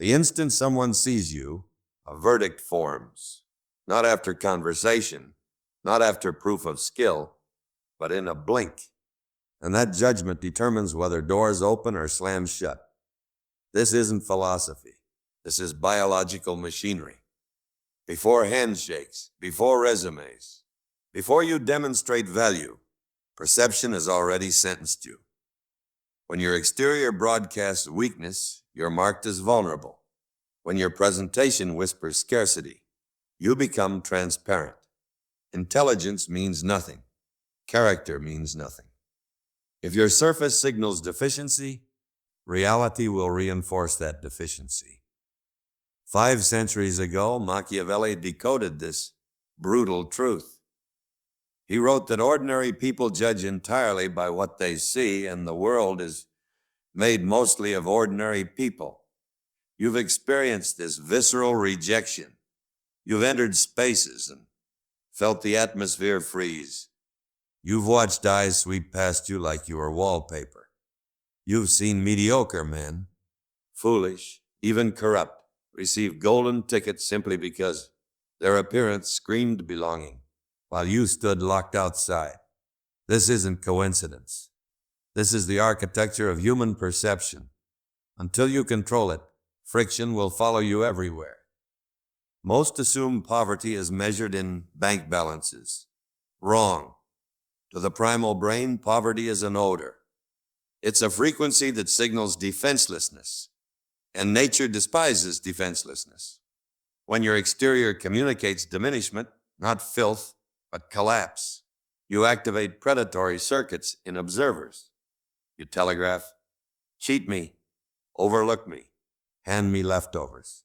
The instant someone sees you, a verdict forms, not after conversation, not after proof of skill, but in a blink. And that judgment determines whether doors open or slam shut. This isn't philosophy. This is biological machinery. Before handshakes, before resumes, before you demonstrate value, perception has already sentenced you. When your exterior broadcasts weakness, you're marked as vulnerable. When your presentation whispers scarcity, you become transparent. Intelligence means nothing. Character means nothing. If your surface signals deficiency, reality will reinforce that deficiency. 5 centuries ago, Machiavelli decoded this brutal truth. He wrote that ordinary people judge entirely by what they see, and the world is made mostly of ordinary people. You've experienced this visceral rejection. You've entered spaces and felt the atmosphere freeze. You've watched eyes sweep past you like you were wallpaper. You've seen mediocre men, foolish, even corrupt, receive golden tickets simply because their appearance screamed belonging, while you stood locked outside. This isn't coincidence. This is the architecture of human perception. Until you control it, friction will follow you everywhere. Most assume poverty is measured in bank balances. Wrong. To the primal brain, poverty is an odor. It's a frequency that signals defenselessness, and nature despises defenselessness. When your exterior communicates diminishment, not filth, but collapse, you activate predatory circuits in observers. You telegraph, cheat me, overlook me, hand me leftovers.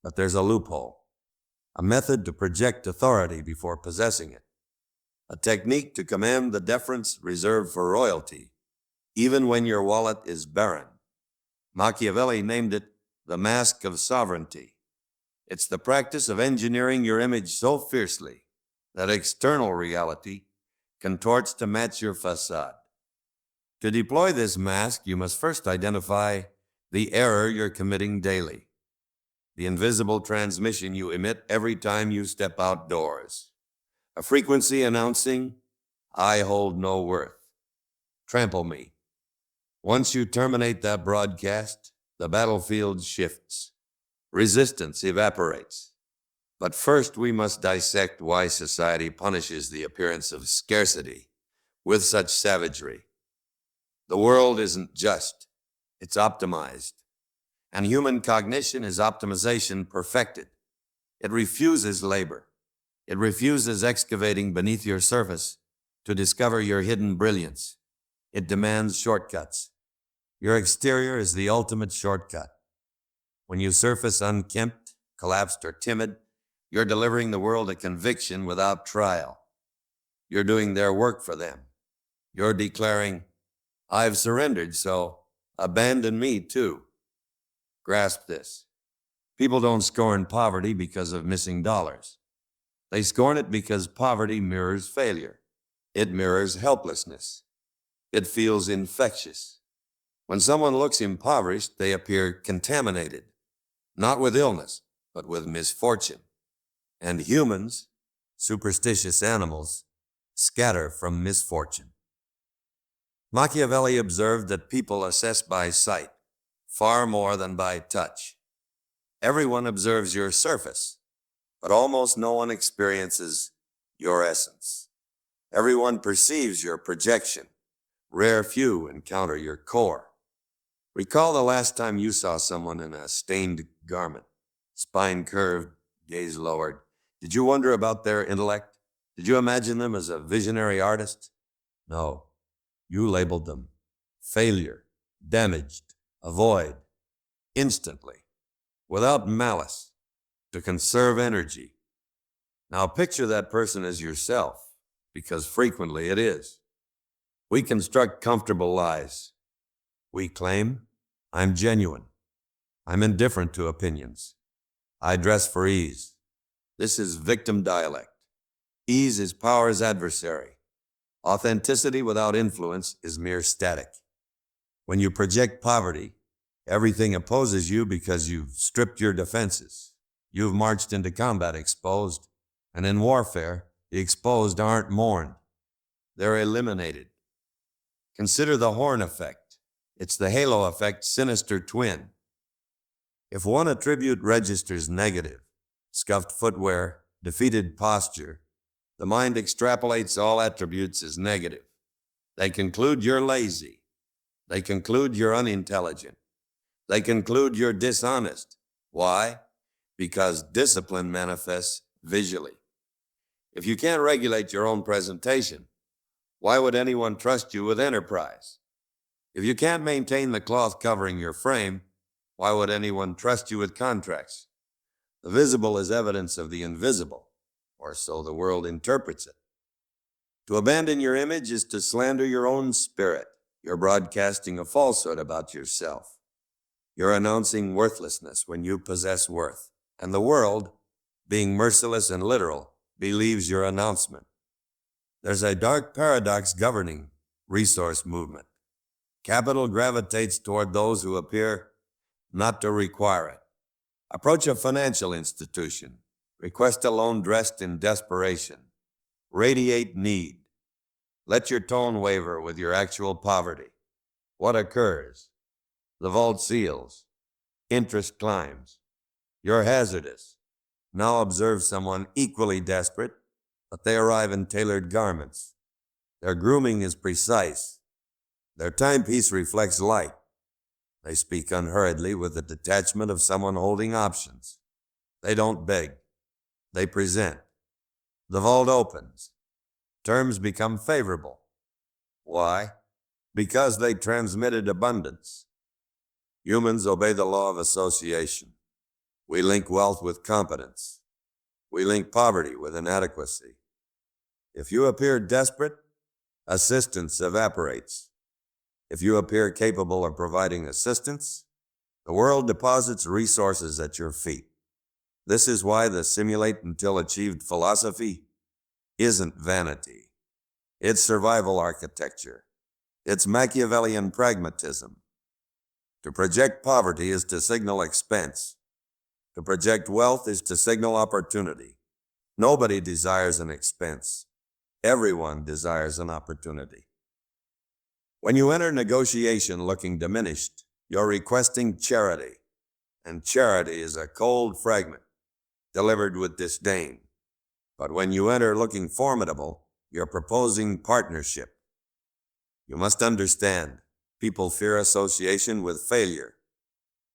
But there's a loophole, a method to project authority before possessing it, a technique to command the deference reserved for royalty, even when your wallet is barren. Machiavelli named it the mask of sovereignty. It's the practice of engineering your image so fiercely that external reality contorts to match your facade. To deploy this mask, you must first identify the error you're committing daily, the invisible transmission you emit every time you step outdoors, a frequency announcing, "I hold no worth. Trample me." Once you terminate that broadcast, the battlefield shifts. Resistance evaporates. But first we must dissect why society punishes the appearance of scarcity with such savagery. The world isn't just, it's optimized. And human cognition is optimization perfected. It refuses labor. It refuses excavating beneath your surface to discover your hidden brilliance. It demands shortcuts. Your exterior is the ultimate shortcut. When you surface unkempt, collapsed, or timid, you're delivering the world a conviction without trial. You're doing their work for them. You're declaring, "I've surrendered, so abandon me too." Grasp this. People don't scorn poverty because of missing dollars. They scorn it because poverty mirrors failure. It mirrors helplessness. It feels infectious. When someone looks impoverished, they appear contaminated, not with illness, but with misfortune. And humans, superstitious animals, scatter from misfortune. Machiavelli observed that people assess by sight far more than by touch. Everyone observes your surface, but almost no one experiences your essence. Everyone perceives your projection. Rare few encounter your core. Recall the last time you saw someone in a stained garment, spine curved, gaze lowered. Did you wonder about their intellect? Did you imagine them as a visionary artist? No. You labeled them failure, damaged, avoid, instantly, without malice, to conserve energy. Now picture that person as yourself, because frequently it is. We construct comfortable lies. We claim, "I'm genuine. I'm indifferent to opinions. I dress for ease." This is victim dialect. Ease is power's adversary. Authenticity without influence is mere static. When you project poverty, Everything opposes you because you've stripped your defenses. You've marched into combat exposed, and in warfare, the exposed aren't mourned. They're eliminated. Consider the horn effect. It's the halo effect's sinister twin. If one attribute registers negative, scuffed footwear, defeated posture, the mind extrapolates all attributes as negative. They conclude you're lazy. They conclude you're unintelligent. They conclude you're dishonest. Why? Because discipline manifests visually. If you can't regulate your own presentation, why would anyone trust you with enterprise? If you can't maintain the cloth covering your frame, why would anyone trust you with contracts? The visible is evidence of the invisible, or so the world interprets it. To abandon your image is to slander your own spirit. You're broadcasting a falsehood about yourself. You're announcing worthlessness when you possess worth. And the world, being merciless and literal, believes your announcement. There's a dark paradox governing resource movement. Capital gravitates toward those who appear not to require it. Approach a financial institution. Request a loan dressed in desperation. Radiate need. Let your tone waver with your actual poverty. What occurs? The vault seals. Interest climbs. You're hazardous. Now observe someone equally desperate, but they arrive in tailored garments. Their grooming is precise. Their timepiece reflects light. They speak unhurriedly with the detachment of someone holding options. They don't beg. They present. The vault opens. Terms become favorable. Why? Because they transmitted abundance. Humans obey the law of association. We link wealth with competence. We link poverty with inadequacy. If you appear desperate, assistance evaporates. If you appear capable of providing assistance, the world deposits resources at your feet. This is why the simulate until achieved philosophy isn't vanity. It's survival architecture. It's Machiavellian pragmatism. To project poverty is to signal expense. To project wealth is to signal opportunity. Nobody desires an expense. Everyone desires an opportunity. When you enter negotiation looking diminished, you're requesting charity, and charity is a cold fragment, delivered with disdain. But when you enter looking formidable, you're proposing partnership. You must understand, people fear association with failure.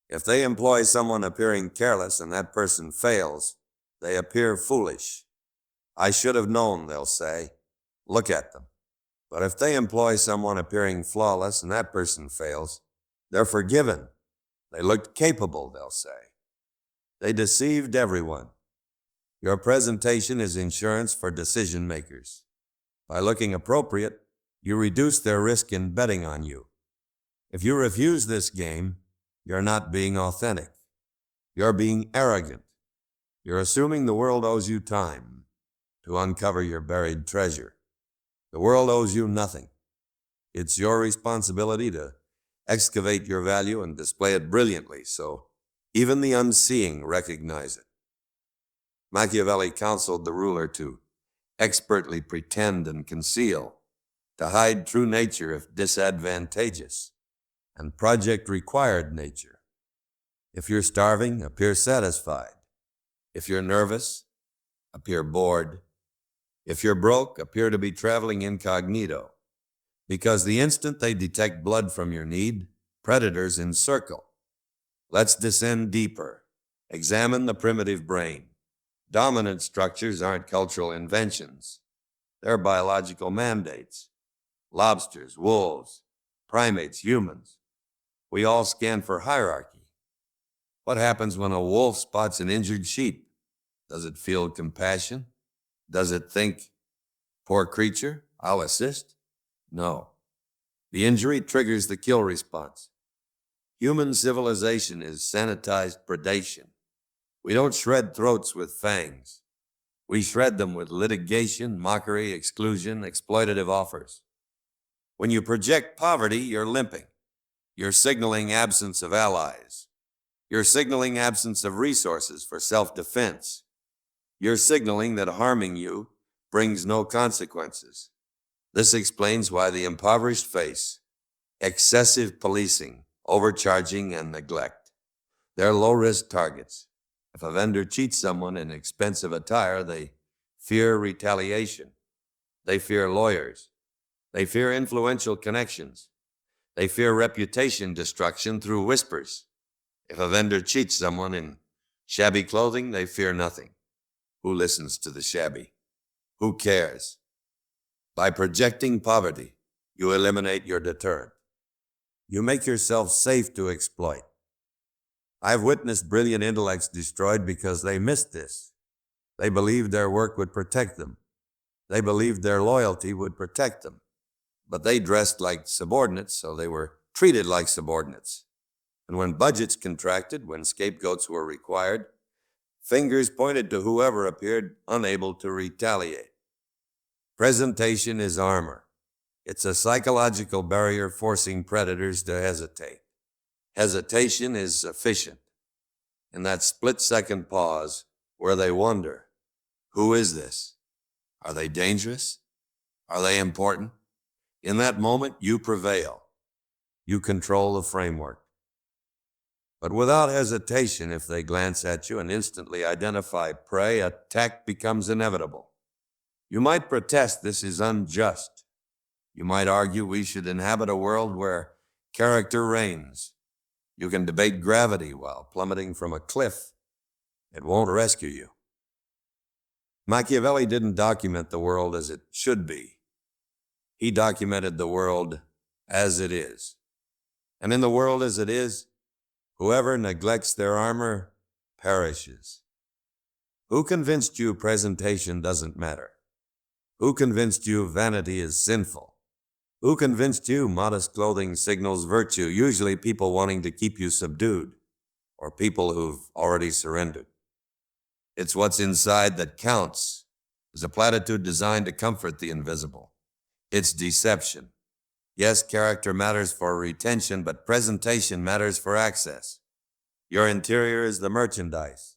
If they employ someone appearing careless and that person fails, they appear foolish. I should have known, they'll say. Look at them. But if they employ someone appearing flawless and that person fails, they're forgiven. They looked capable, they'll say. They deceived everyone. Your presentation is insurance for decision makers. By looking appropriate, you reduce their risk in betting on you. If you refuse this game, you're not being authentic. You're being arrogant. You're assuming the world owes you time to uncover your buried treasure. The world owes you nothing. It's your responsibility to excavate your value and display it brilliantly so even the unseeing recognize it. Machiavelli counseled the ruler to expertly pretend and conceal, to hide true nature if disadvantageous, and project required nature. If you're starving, appear satisfied. If you're nervous, appear bored. If you're broke, appear to be traveling incognito. Because the instant they detect blood from your need, predators encircle. Let's descend deeper. Examine the primitive brain. Dominant structures aren't cultural inventions. They're biological mandates. Lobsters, wolves, primates, humans. We all scan for hierarchy. What happens when a wolf spots an injured sheep? Does it feel compassion? Does it think, poor creature, I'll assist? No. The injury triggers the kill response. Human civilization is sanitized predation. We don't shred throats with fangs. We shred them with litigation, mockery, exclusion, exploitative offers. When you project poverty, you're limping. You're signaling absence of allies. You're signaling absence of resources for self-defense. You're signaling that harming you brings no consequences. This explains why the impoverished face excessive policing, overcharging, and neglect. They're low-risk targets. If a vendor cheats someone in expensive attire, they fear retaliation. They fear lawyers. They fear influential connections. They fear reputation destruction through whispers. If a vendor cheats someone in shabby clothing, they fear nothing. Who listens to the shabby? Who cares? By projecting poverty, you eliminate your deterrent. You make yourself safe to exploit. I've witnessed brilliant intellects destroyed because they missed this. They believed their work would protect them. They believed their loyalty would protect them. But they dressed like subordinates, so they were treated like subordinates. And when budgets contracted, when scapegoats were required, fingers pointed to whoever appeared unable to retaliate. Presentation is armor. It's a psychological barrier forcing predators to hesitate. Hesitation is efficient. In that split-second pause where they wonder, who is this? Are they dangerous? Are they important? In that moment, you prevail. You control the framework. But without hesitation, if they glance at you and instantly identify prey, attack becomes inevitable. You might protest this is unjust. You might argue we should inhabit a world where character reigns. You can debate gravity while plummeting from a cliff. It won't rescue you. Machiavelli didn't document the world as it should be. He documented the world as it is. And in the world as it is, whoever neglects their armor perishes. Who convinced you presentation doesn't matter? Who convinced you vanity is sinful? Who convinced you modest clothing signals virtue, usually people wanting to keep you subdued, or people who've already surrendered? It's what's inside that counts, is a platitude designed to comfort the invisible. It's deception. Yes, character matters for retention, but presentation matters for access. Your interior is the merchandise.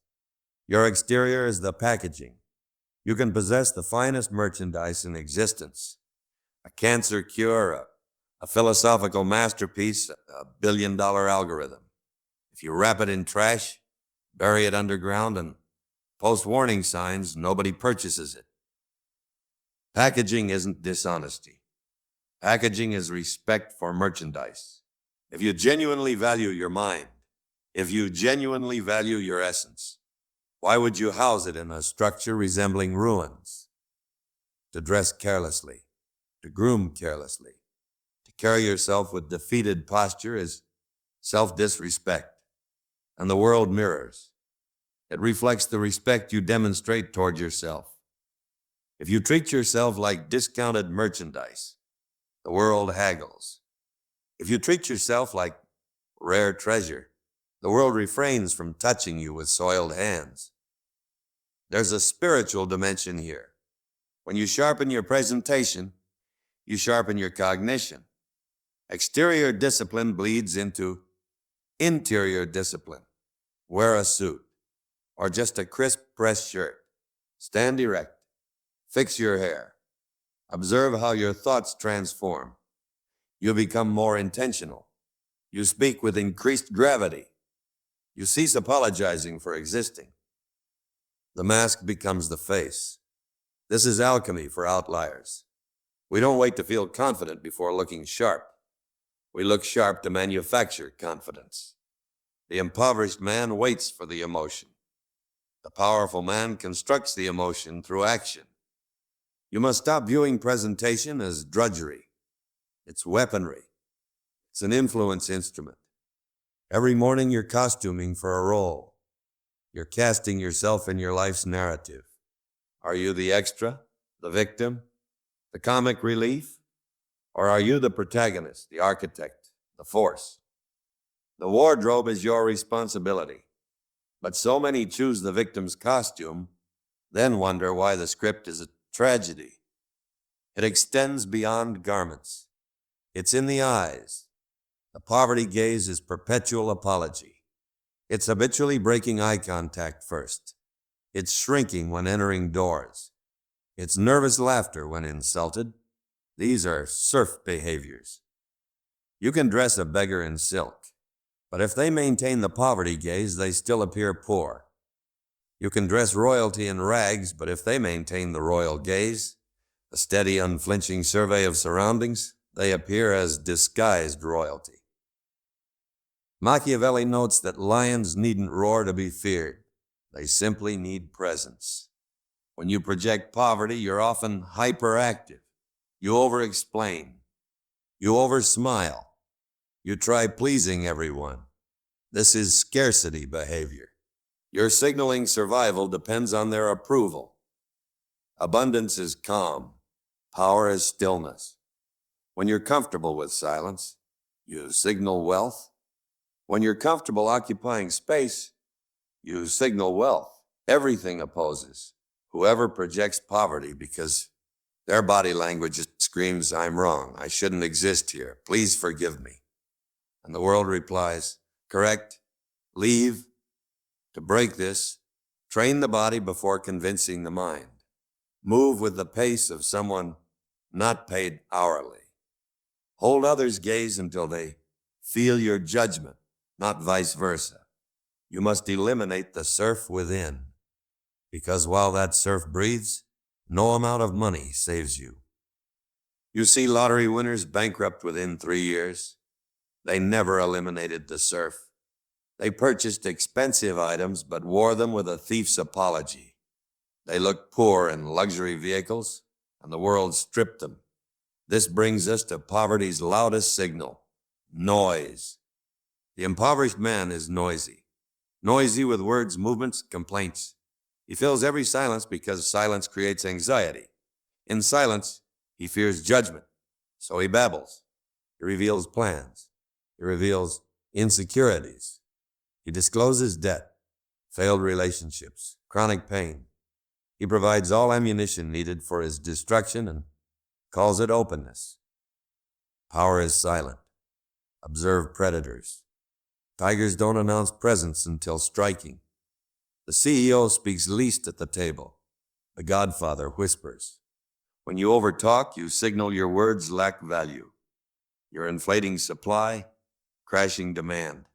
Your exterior is the packaging. You can possess the finest merchandise in existence. A cancer cure, a philosophical masterpiece, a billion-dollar algorithm. If you wrap it in trash, bury it underground, and post warning signs, nobody purchases it. Packaging isn't dishonesty. Packaging is respect for merchandise. If you genuinely value your mind, if you genuinely value your essence, why would you house it in a structure resembling ruins? To dress carelessly, to groom carelessly, to carry yourself with defeated posture is self-disrespect. And the world mirrors. It reflects the respect you demonstrate toward yourself. If you treat yourself like discounted merchandise, the world haggles. If you treat yourself like rare treasure, the world refrains from touching you with soiled hands. There's a spiritual dimension here. When you sharpen your presentation, you sharpen your cognition. Exterior discipline bleeds into interior discipline. Wear a suit, or just a crisp pressed shirt. Stand erect. Fix your hair. Observe how your thoughts transform. You become more intentional. You speak with increased gravity. You cease apologizing for existing. The mask becomes the face. This is alchemy for outliers. We don't wait to feel confident before looking sharp. We look sharp to manufacture confidence. The impoverished man waits for the emotion. The powerful man constructs the emotion through action. You must stop viewing presentation as drudgery. It's weaponry. It's an influence instrument. Every morning you're costuming for a role. You're casting yourself in your life's narrative. Are you the extra, the victim, the comic relief? Or are you the protagonist, the architect, the force? The wardrobe is your responsibility. But so many choose the victim's costume, then wonder why the script is a tragedy. It extends beyond garments. It's in the eyes. The poverty gaze is perpetual apology. It's habitually breaking eye contact first. It's shrinking when entering doors. It's nervous laughter when insulted. These are serf behaviors. You can dress a beggar in silk, but if they maintain the poverty gaze, they still appear poor. You can dress royalty in rags, but if they maintain the royal gaze, a steady, unflinching survey of surroundings, they appear as disguised royalty. Machiavelli notes that lions needn't roar to be feared. They simply need presence. When you project poverty, you're often hyperactive. You over-explain. You over-smile. You try pleasing everyone. This is scarcity behavior. Your signaling survival depends on their approval. Abundance is calm. Power is stillness. When you're comfortable with silence, you signal wealth. When you're comfortable occupying space, you signal wealth. Everything opposes whoever projects poverty because their body language screams, "I'm wrong. I shouldn't exist here. Please forgive me." And the world replies, "Correct. Leave." To break this, train the body before convincing the mind. Move with the pace of someone not paid hourly. Hold others' gaze until they feel your judgment, not vice versa. You must eliminate the serf within, because while that serf breathes, no amount of money saves you. You see lottery winners bankrupt within 3 years. They never eliminated the serf. They purchased expensive items but wore them with a thief's apology. They looked poor in luxury vehicles, and the world stripped them. This brings us to poverty's loudest signal: noise. The impoverished man is noisy. Noisy with words, movements, complaints. He fills every silence because silence creates anxiety. In silence, he fears judgment, so he babbles. He reveals plans. He reveals insecurities. He discloses debt, failed relationships, chronic pain. He provides all ammunition needed for his destruction and calls it openness. Power is silent. Observe predators. Tigers don't announce presence until striking. The CEO speaks least at the table. The Godfather whispers. When you overtalk, you signal your words lack value. You're inflating supply, crashing demand.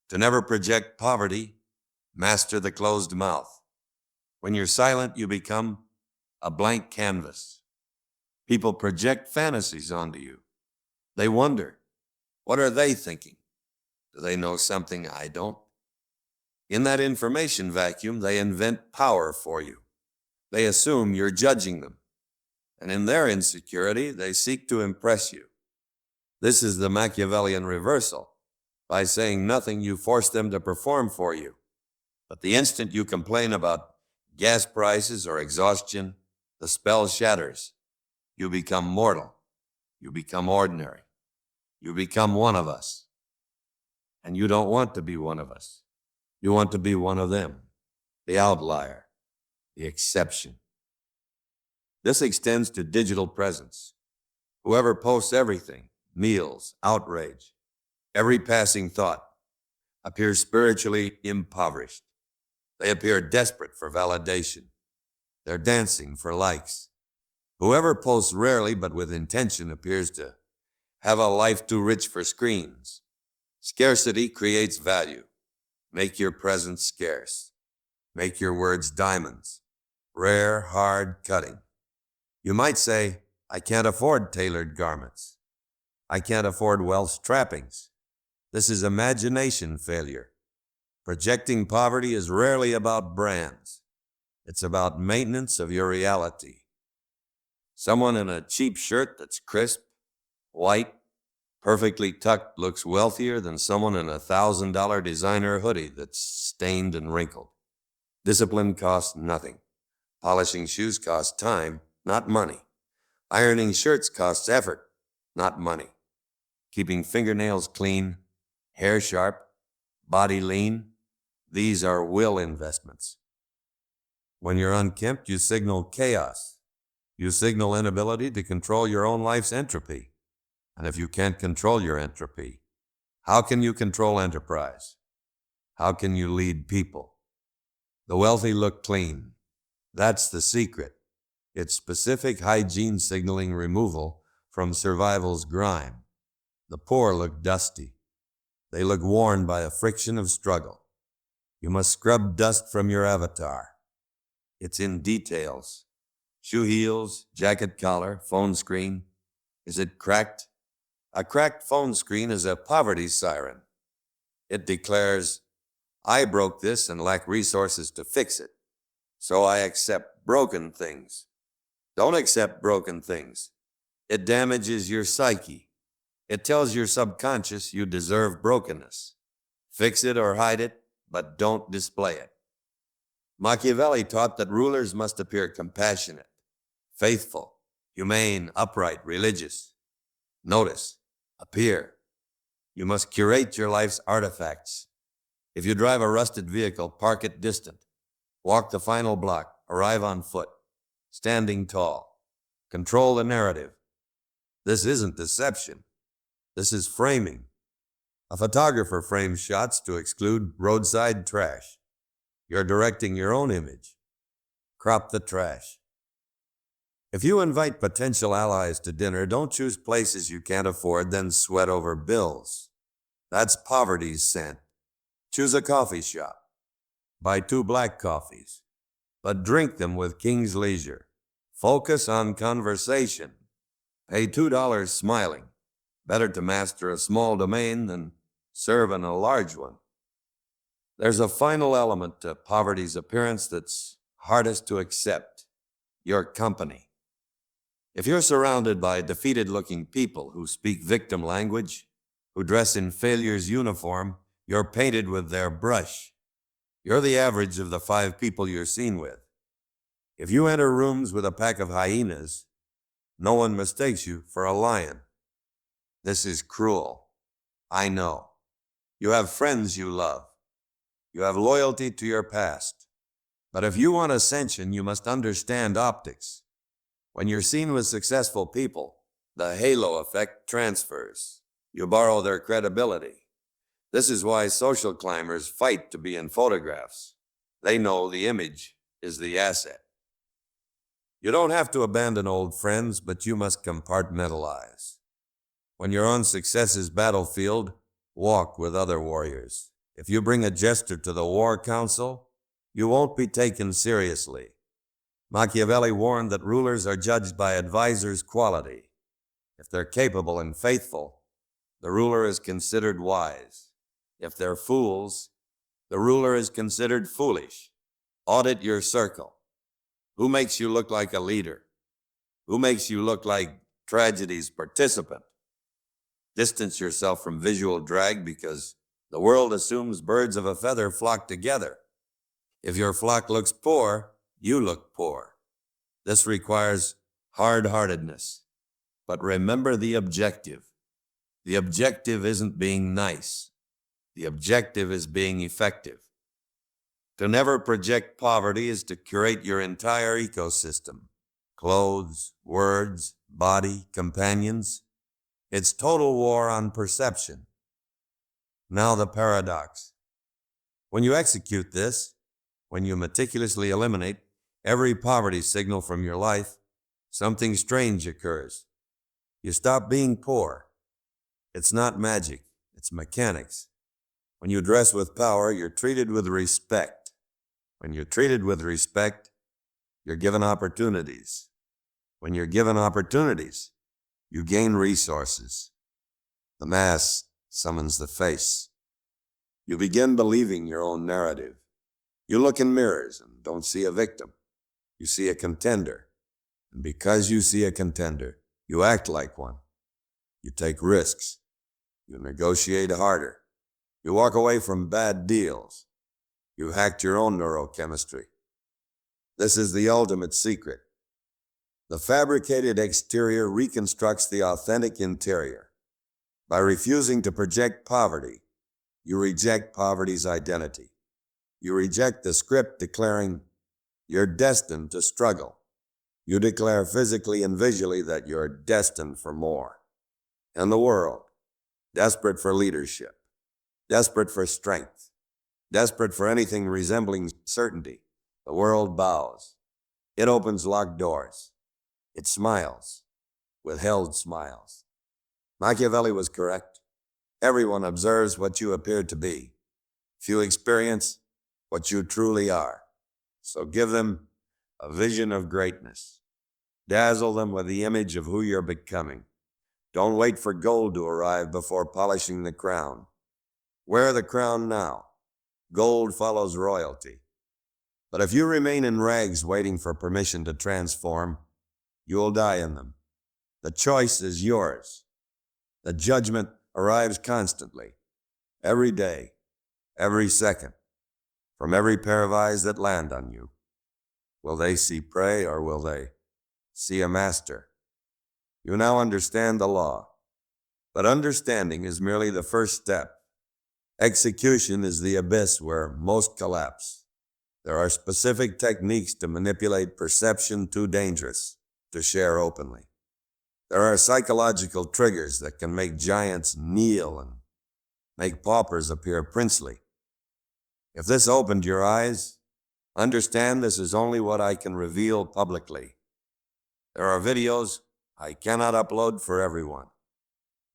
To never project poverty, master the closed mouth. When you're silent, you become a blank canvas. People project fantasies onto you. They wonder, what are they thinking? Do they know something I don't? In that information vacuum, they invent power for you. They assume you're judging them. And in their insecurity, they seek to impress you. This is the Machiavellian reversal. By saying nothing, you force them to perform for you. But the instant you complain about gas prices or exhaustion, the spell shatters. You become mortal. You become ordinary. You become one of us. And you don't want to be one of us. You want to be one of them, the outlier, the exception. This extends to digital presence. Whoever posts everything, meals, outrage, every passing thought, appears spiritually impoverished. They appear desperate for validation. They're dancing for likes. Whoever posts rarely but with intention appears to have a life too rich for screens. Scarcity creates value. Make your presence scarce. Make your words diamonds. Rare, hard cutting. You might say, I can't afford tailored garments. I can't afford wealth's trappings. This is imagination failure. Projecting poverty is rarely about brands. It's about maintenance of your reality. Someone in a cheap shirt that's crisp, white, perfectly tucked looks wealthier than someone in a $1,000 designer hoodie that's stained and wrinkled. Discipline costs nothing. Polishing shoes costs time, not money. Ironing shirts costs effort, not money. Keeping fingernails clean, hair sharp, body lean, these are will investments. When you're unkempt, you signal chaos. You signal inability to control your own life's entropy. And if you can't control your entropy, How can you control enterprise? How can you lead people? The wealthy look clean. That's the secret. It's specific hygiene signaling removal from survival's grime. The poor look dusty. They look worn by the friction of struggle. You must scrub dust from your avatar. It's in details. Shoe heels, jacket collar, phone screen. Is it cracked? A cracked phone screen is a poverty siren. It declares, I broke this and lack resources to fix it, so I accept broken things. Don't accept broken things. It damages your psyche. It tells your subconscious you deserve brokenness. Fix it or hide it, but don't display it. Machiavelli taught that rulers must appear compassionate, faithful, humane, upright, religious. Notice, appear. You must curate your life's artifacts. If you drive a rusted vehicle, park it distant. Walk the final block, arrive on foot, standing tall. Control the narrative. This isn't deception. This is framing. A photographer frames shots to exclude roadside trash. You're directing your own image. Crop the trash. If you invite potential allies to dinner, don't choose places you can't afford, then sweat over bills. That's poverty's scent. Choose a coffee shop. Buy 2 black coffees, but drink them with king's leisure. Focus on conversation. Pay $2 smiling. Better to master a small domain than serve in a large one. There's a final element to poverty's appearance that's hardest to accept: your company. If you're surrounded by defeated-looking people who speak victim language, who dress in failure's uniform, you're painted with their brush. You're the average of the 5 people you're seen with. If you enter rooms with a pack of hyenas, no one mistakes you for a lion. This is cruel. I know. You have friends you love. You have loyalty to your past. But if you want ascension, you must understand optics. When you're seen with successful people, the halo effect transfers. You borrow their credibility. This is why social climbers fight to be in photographs. They know the image is the asset. You don't have to abandon old friends, but you must compartmentalize. When you're on success's battlefield, walk with other warriors. If you bring a jester to the war council, you won't be taken seriously. Machiavelli warned that rulers are judged by advisors' quality. If they're capable and faithful, the ruler is considered wise. If they're fools, the ruler is considered foolish. Audit your circle. Who makes you look like a leader? Who makes you look like tragedy's participant? Distance yourself from visual drag, because the world assumes birds of a feather flock together. If your flock looks poor, you look poor. This requires hard-heartedness. But remember the objective. The objective isn't being nice. The objective is being effective. To never project poverty is to curate your entire ecosystem. Clothes, words, body, companions. It's total war on perception. Now the paradox. When you execute this, when you meticulously eliminate every poverty signal from your life, something strange occurs. You stop being poor. It's not magic, it's mechanics. When you dress with power, you're treated with respect. When you're treated with respect, you're given opportunities. When you're given opportunities, you gain resources. The mask summons the face. You begin believing your own narrative. You look in mirrors and don't see a victim. You see a contender. And because you see a contender, you act like one. You take risks. You negotiate harder. You walk away from bad deals. You hacked your own neurochemistry. This is the ultimate secret. The fabricated exterior reconstructs the authentic interior. By refusing to project poverty, you reject poverty's identity. You reject the script declaring you're destined to struggle. You declare physically and visually that you're destined for more. And the world, desperate for leadership, desperate for strength, desperate for anything resembling certainty. The world bows. It opens locked doors. It smiles, withheld smiles. Machiavelli was correct. Everyone observes what you appear to be. Few experience what you truly are. So give them a vision of greatness. Dazzle them with the image of who you're becoming. Don't wait for gold to arrive before polishing the crown. Wear the crown now. Gold follows royalty. But if you remain in rags waiting for permission to transform, you'll die in them. The choice is yours. The judgment arrives constantly, every day, every second, from every pair of eyes that land on you. Will they see prey or will they see a master? You now understand the law, but understanding is merely the first step. Execution is the abyss where most collapse. There are specific techniques to manipulate perception too dangerous to share openly. There are psychological triggers that can make giants kneel and make paupers appear princely. If this opened your eyes, understand this is only what I can reveal publicly. There are videos I cannot upload for everyone.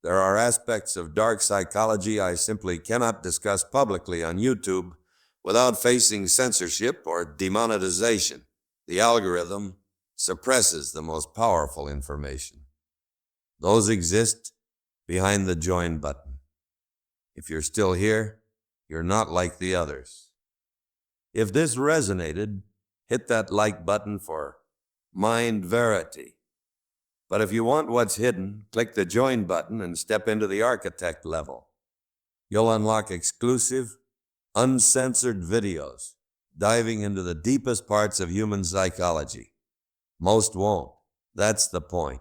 There are aspects of dark psychology I simply cannot discuss publicly on YouTube without facing censorship or demonetization. The algorithm suppresses the most powerful information. Those exist behind the join button. If you're still here, you're not like the others. If this resonated, hit that like button for mind verity. But if you want what's hidden, click the join button and step into the architect level. You'll unlock exclusive, uncensored videos diving into the deepest parts of human psychology. Most won't. That's the point.